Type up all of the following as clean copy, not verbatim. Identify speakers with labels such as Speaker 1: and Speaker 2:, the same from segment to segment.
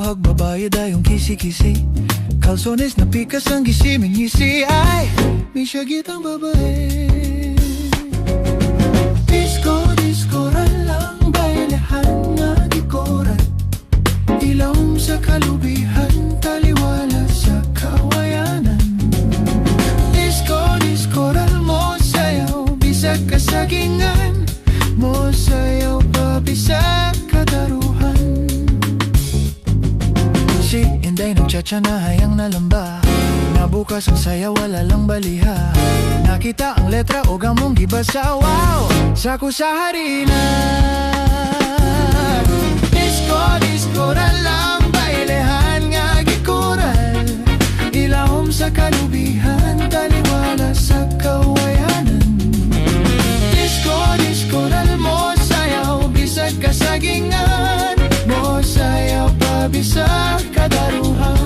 Speaker 1: buhag babae dayong kisi-kisi, kalsones na pikas ang gisi-mingisi. Ay, may syagit ang babae. Discoral lang bailehan nga gikoral, ilawom sa kalubihan, taliwala sa kawayanan. Discoral mo sayaw, bisag kasagingan, mo sayaw pa bisag kadaruhan. Si Inday nagtsatsa na hayang nalamba, nabukas ang sayaw wala lang baliha. Nakita ang letra o gamong gibasa, wow, sako sa harina. Discoral lang bailehan nga gikoral, ilahom sa kalubihan, taliwala sa kawayanan. Discoral mo sayaw, bisag kasagingan, mo sayaw pa bisag kadaruhan.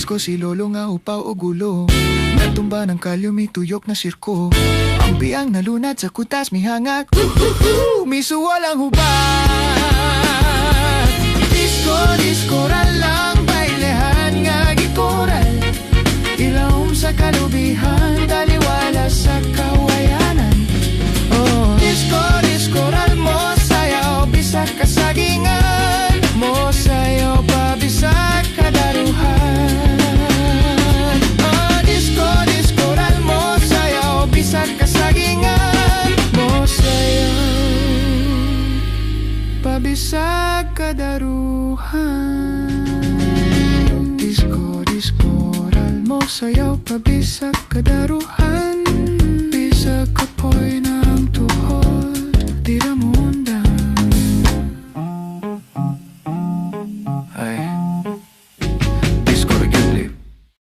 Speaker 1: Ko si lolo nga upaw o gulo, natumba ng kalyo may tuyok na sirko. Ang biyang nalunad sa kutas may hangak, misuwal ang hubad. Discoral lang bailehan nga gikoral, ilawom sa kalubihan, taliwala sa kawayanan. Oh, discoral mo sayaw, bisag kasagingan, mo sayaw pa bisag kadaruhan. Discoral mo sayaw, bisag kasagingan, mo sayaw pabisag kadaruhan. Discoral mo sayaw, pabisag kadaruhan, bisag